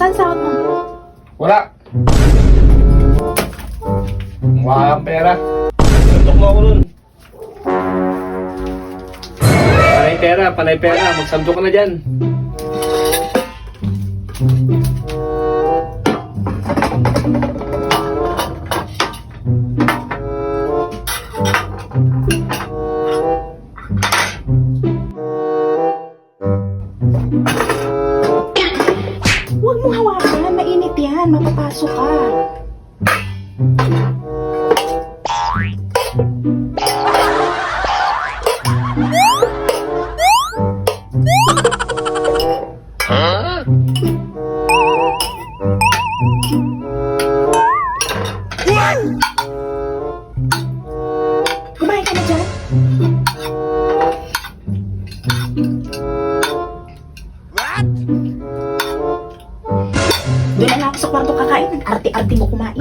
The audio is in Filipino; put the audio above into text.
Saan sahod mo? Wala. Mukha kang pera. Suntok mo ako nun. Panay pera. Magsantok ka na dyan. Huwag mong hawakan. Mainit yan. Mapapasok ka. Kumain ka na dyan? Doon na lang ako sa kwarto kakain. Arte-arte mo kumain.